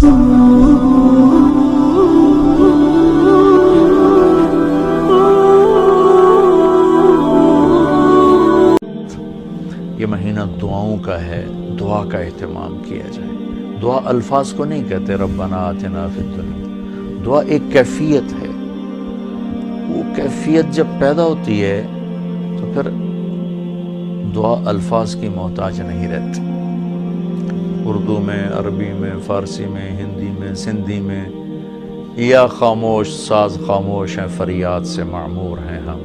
یہ مہینہ دعاؤں کا ہے، دعا کا اہتمام کیا جائے۔ دعا الفاظ کو نہیں کہتے ربنا آتنا فی الدنیا، دعا ایک کیفیت ہے۔ وہ کیفیت جب پیدا ہوتی ہے تو پھر دعا الفاظ کی محتاج نہیں رہتی۔ اردو میں، عربی میں، فارسی میں، ہندی میں، سندھی میں، یا خاموش ساز خاموش ہیں، فریاد سے معمور ہیں ہم۔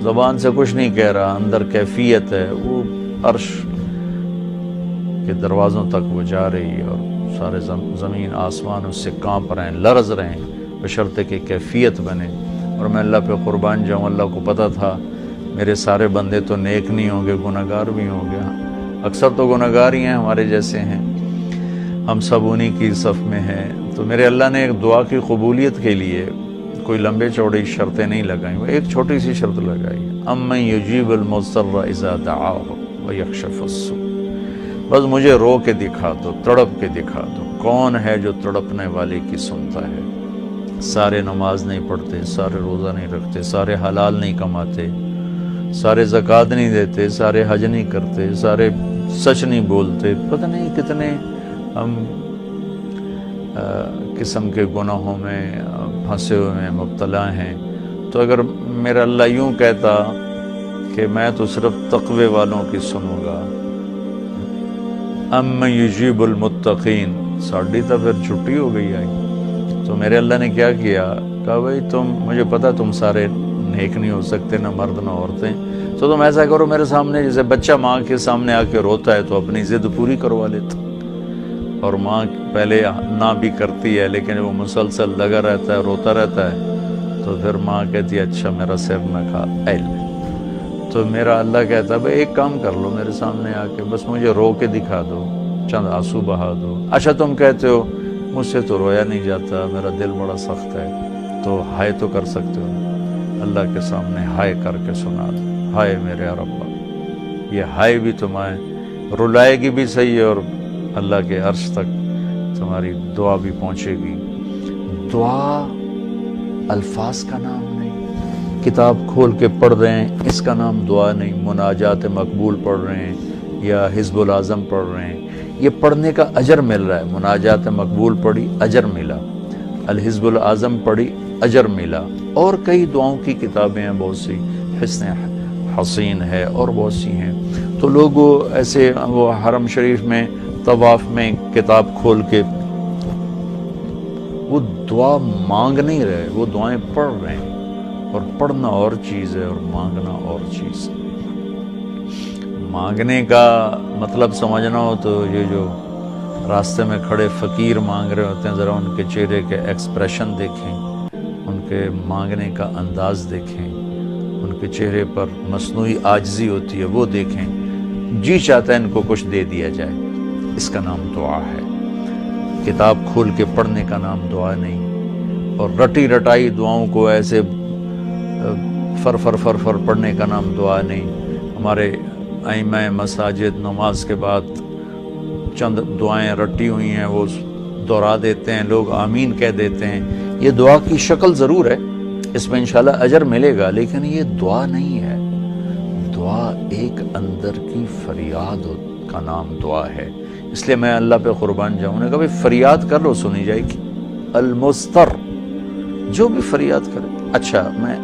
زبان سے کچھ نہیں کہہ رہا، اندر کیفیت ہے، وہ عرش کے دروازوں تک وہ جا رہی ہے اور سارے زمین آسمان اس سے کانپ رہے ہیں، لرز رہے ہیں، بشرطے کہ کیفیت بنے۔ اور میں اللہ پہ قربان جاؤں، اللہ کو پتہ تھا میرے سارے بندے تو نیک نہیں ہوں گے، گناہگار بھی ہوں گے، اکثر تو گناہگار ہی ہیں، ہمارے جیسے ہیں، ہم سب انہی کی صف میں ہیں۔ تو میرے اللہ نے ایک دعا کی قبولیت کے لیے کوئی لمبے چوڑی شرطیں نہیں لگائیں، وہ ایک چھوٹی سی شرط لگائی، امن یجیب المضطر اذا دعاہ ویکشف السوء۔ بس مجھے رو کے دکھا دو، تڑپ کے دکھا دو، کون ہے جو تڑپنے والے کی سنتا ہے۔ سارے نماز نہیں پڑھتے، سارے روزہ نہیں رکھتے، سارے حلال نہیں کماتے، سارے زکوٰۃ نہیں دیتے، سارے حج نہیں کرتے، سارے سچ نہیں بولتے، پتہ نہیں کتنے ہم قسم کے گناہوں میں پھنسے ہوئے ہیں، مبتلا ہیں۔ تو اگر میرا اللہ یوں کہتا کہ میں تو صرف تقوی والوں کی سنوں گا، امن یجیب المتقین، ساڑھی تو پھر چھٹی ہو گئی آئی۔ تو میرے اللہ نے کیا کیا، کہا بھائی مجھے پتا تم سارے نیک نہیں ہو سکتے، نہ مرد نہ عورتیں، تو تم ایسا کرو میرے سامنے، جیسے بچہ ماں کے سامنے آ کے روتا ہے تو اپنی ضد پوری کروا لیتا، اور ماں پہلے نہ بھی کرتی ہے لیکن وہ مسلسل لگا رہتا ہے، روتا رہتا ہے، تو پھر ماں کہتی ہے اچھا میرا سر نہ کھا ایل۔ تو میرا اللہ کہتا ہے بھائی ایک کام کر لو، میرے سامنے آ کے بس مجھے رو کے دکھا دو، چند آنسو بہا دو۔ اچھا تم کہتے ہو مجھ سے تو رویا نہیں جاتا، میرا دل بڑا سخت ہے، تو ہائے تو کر سکتے ہو، اللہ کے سامنے ہائے کر کے سنا دو، ہائے میرے ربا۔ یہ ہائے بھی تمہیں رلائے گی بھی صحیح، اور اللہ کے عرش تک تمہاری دعا بھی پہنچے گی۔ دعا الفاظ کا نام نہیں، کتاب کھول کے پڑھ رہے ہیں اس کا نام دعا نہیں، مناجات مقبول پڑھ رہے ہیں یا حزب الاعظم پڑھ رہے ہیں، یہ پڑھنے کا اجر مل رہا ہے۔ مناجات مقبول پڑھی، اجر ملا، الحزب الاعظم پڑھی، اجر ملا، اور کئی دعاؤں کی کتابیں ہیں، بہت سی، حسن حسین ہے اور بہت سی ہیں۔ تو لوگ ایسے وہ حرم شریف میں طواف میں کتاب کھول کے وہ دعا مانگ نہیں رہے، وہ دعائیں پڑھ رہے ہیں، اور پڑھنا اور چیز ہے اور مانگنا اور چیز ہے۔ مانگنے کا مطلب سمجھنا ہو تو یہ جو راستے میں کھڑے فقیر مانگ رہے ہوتے ہیں، ذرا ان کے چہرے کے ایکسپریشن دیکھیں، ان کے مانگنے کا انداز دیکھیں، ان کے چہرے پر مصنوعی عاجزی ہوتی ہے وہ دیکھیں، جی چاہتا ہے ان کو کچھ دے دیا جائے، اس کا نام دعا ہے۔ کتاب کھول کے پڑھنے کا نام دعا نہیں، اور رٹی رٹائی دعاؤں کو ایسے فر فر فر فر پڑھنے کا نام دعا نہیں۔ ہمارے ائمہ مساجد نماز کے بعد چند دعائیں رٹی ہوئی ہیں وہ دہرا دیتے ہیں، لوگ آمین کہہ دیتے ہیں، یہ دعا کی شکل ضرور ہے، اس میں انشاءاللہ اجر ملے گا، لیکن یہ دعا نہیں ہے۔ دعا ایک اندر کی فریاد کا نام دعا ہے، اس لیے میں اللہ پہ قربان جاؤں نے کہا بھائی فریاد کر لو سنی جائے گی، المضطر، جو بھی فریاد کرے۔ اچھا میں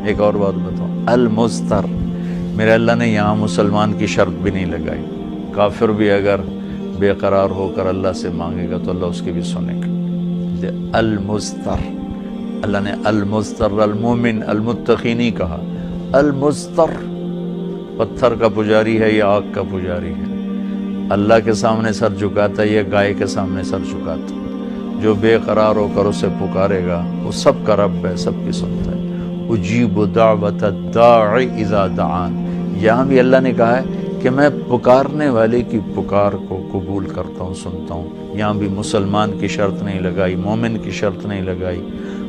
ایک اور بات بتاؤں، المضطر، میرے اللہ نے یہاں مسلمان کی شرط بھی نہیں لگائی، کافر بھی اگر بے قرار ہو کر اللہ سے مانگے گا تو اللہ اس کی بھی سنے گا۔ المضطر، اللہ نے المضطر المومن المتقی نہیں کہا، المضطر، پتھر کا پجاری ہے یا آگ کا پجاری ہے، اللہ کے سامنے سر جھکاتا ہے یا گائے کے سامنے سر جھکاتا ہے، جو بے قرار ہو کر اسے پکارے گا وہ سب کا رب ہے، سب کی سنتا ہے۔ اجیب دعوت الداع اذا دعان، یہاں بھی اللہ نے کہا ہے کہ میں پکارنے والے کی پکار کو قبول کرتا ہوں، سنتا ہوں۔ یہاں بھی مسلمان کی شرط نہیں لگائی، مومن کی شرط نہیں لگائی،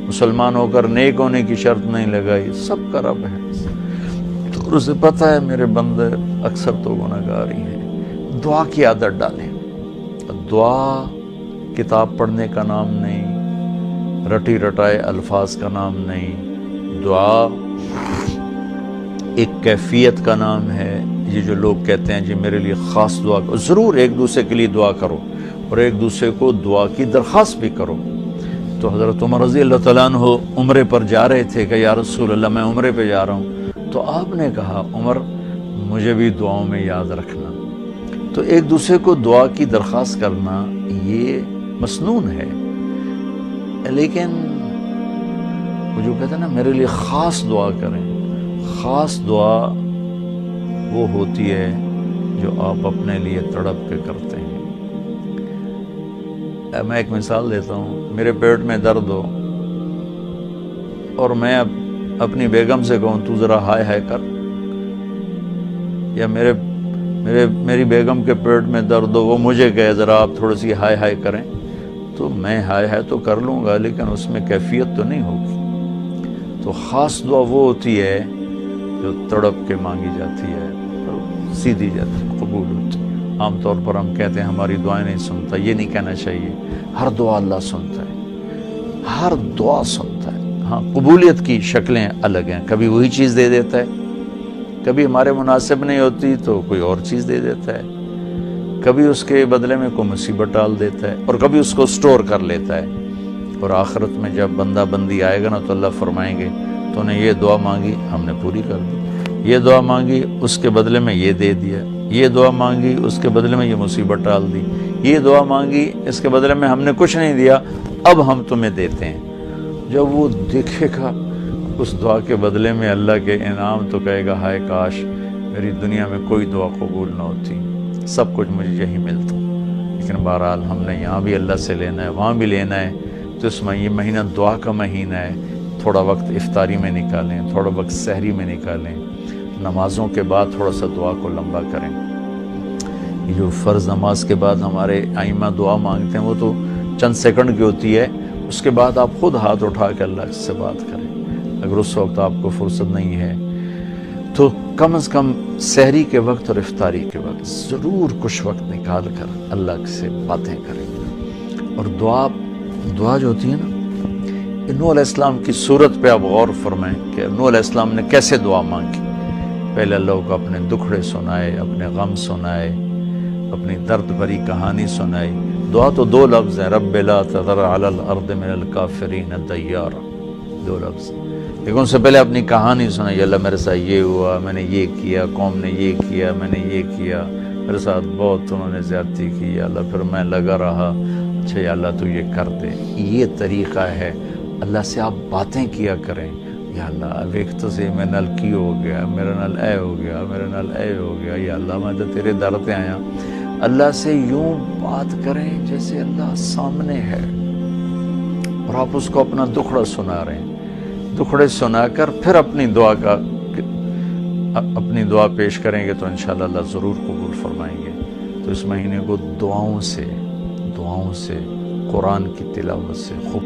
مسلمان ہو کر نیک ہونے کی شرط نہیں لگائی، سب کا رب ہے۔ تو اسے پتہ ہے میرے بندے اکثر تو گناہگار ہی ہیں۔ دعا کی عادت ڈالیں، دعا کتاب پڑھنے کا نام نہیں، رٹی رٹائے الفاظ کا نام نہیں، دعا ایک کیفیت کا نام ہے۔ یہ جو لوگ کہتے ہیں جی میرے لیے خاص دعا کرو، ضرور ایک دوسرے کے لیے دعا کرو اور ایک دوسرے کو دعا کی درخواست بھی کرو۔ تو حضرت عمر رضی اللہ تعالیٰ عنہ عمرے پر جا رہے تھے کہ یا رسول اللہ میں عمرے پہ جا رہا ہوں، تو آپ نے کہا عمر مجھے بھی دعاؤں میں یاد رکھنا۔ تو ایک دوسرے کو دعا کی درخواست کرنا یہ مسنون ہے، لیکن وہ جو کہتے ہیں نا میرے لیے خاص دعا کریں، خاص دعا وہ ہوتی ہے جو آپ اپنے لیے تڑپ کے کرتے ہیں۔ میں ایک مثال دیتا ہوں، میرے پیٹ میں درد ہو اور میں اب اپنی بیگم سے کہوں تو ذرا ہائے ہائے کر، یا میری بیگم کے پیٹ میں درد ہو وہ مجھے کہے ذرا آپ تھوڑی سی ہائے ہائے کریں، تو میں ہائے ہائے تو کر لوں گا لیکن اس میں کیفیت تو نہیں ہوگی۔ تو خاص دعا وہ ہوتی ہے جو تڑپ کے مانگی جاتی ہے، سیدھی جاتی ہے، قبول ہوتی ہے۔ عام طور پر ہم کہتے ہیں ہماری دعائیں نہیں سنتا، یہ نہیں کہنا چاہیے، ہر دعا اللہ سنتا ہے، ہر دعا سنتا ہے۔ ہاں قبولیت کی شکلیں الگ ہیں، کبھی وہی چیز دے دیتا ہے، کبھی ہمارے مناسب نہیں ہوتی تو کوئی اور چیز دے دیتا ہے، کبھی اس کے بدلے میں کوئی مصیبت ڈال دیتا ہے، اور کبھی اس کو سٹور کر لیتا ہے۔ اور آخرت میں جب بندہ بندی آئے گا نا تو اللہ فرمائیں گے تو نے یہ دعا مانگی ہم نے پوری کر دی، یہ دعا مانگی اس کے بدلے میں یہ دے دیا، یہ دعا مانگی اس کے بدلے میں یہ مصیبت ڈال دی، یہ دعا مانگی اس کے بدلے میں ہم نے کچھ نہیں دیا اب ہم تمہیں دیتے ہیں۔ جب وہ دیکھے گا اس دعا کے بدلے میں اللہ کے انعام تو کہے گا ہائے کاش میری دنیا میں کوئی دعا قبول نہ ہوتی، سب کچھ مجھے یہی ملتا۔ لیکن بہرحال ہم نے یہاں بھی اللہ سے لینا ہے، وہاں بھی لینا ہے، تو اس میں یہ مہینہ دعا کا مہینہ ہے، تھوڑا وقت افطاری میں نکالیں، تھوڑا وقت سحری میں نکالیں، نمازوں کے بعد تھوڑا سا دعا کو لمبا کریں۔ یہ جو فرض نماز کے بعد ہمارے ائمہ دعا مانگتے ہیں وہ تو چند سیکنڈ کی ہوتی ہے، اس کے بعد آپ خود ہاتھ اٹھا کے اللہ سے بات کریں۔ اگر اس وقت آپ کو فرصت نہیں ہے تو کم از کم سحری کے وقت اور افطاری کے وقت ضرور کچھ وقت نکال کر اللہ سے باتیں کریں۔ اور دعا جو ہوتی ہے نا، نوح علیہ السلام کی صورت پہ آپ غور فرمائیں کہ نوح علیہ السلام نے کیسے دعا مانگی۔ پہلے اللہ کو اپنے دکھڑے سنائے، اپنے غم سنائے، اپنی درد بھری کہانی سنائی۔ دعا تو دو لفظ ہیں، رب لا تذر علی الارض من الکافرین دیارا، دو لفظ، لیکن ان سے پہلے اپنی کہانی سنائی، اللہ میرے ساتھ یہ ہوا، میں نے یہ کیا، قوم نے یہ کیا، میں نے یہ کیا، میرے ساتھ بہت انہوں نے زیادتی کی، یا اللہ پھر میں لگا رہا، اچھا یا اللہ تو یہ کر دے۔ یہ طریقہ ہے، اللہ سے آپ باتیں کیا کریں، یا اللہ ایک تو سے میں نل کی ہو گیا، میرا نل اے ہو گیا، میرا نل اے ہو گیا، یا اللہ میں تو تیرے در پہ آیا۔ اللہ سے یوں بات کریں جیسے اللہ سامنے ہے، اور آپ اس کو اپنا دکھڑا سنا رہے ہیں، دکھڑے سنا کر پھر اپنی دعا پیش کریں گے تو انشاءاللہ اللہ ضرور قبول فرمائیں گے۔ تو اس مہینے کو دعاؤں سے قرآن کی تلاوت سے خوب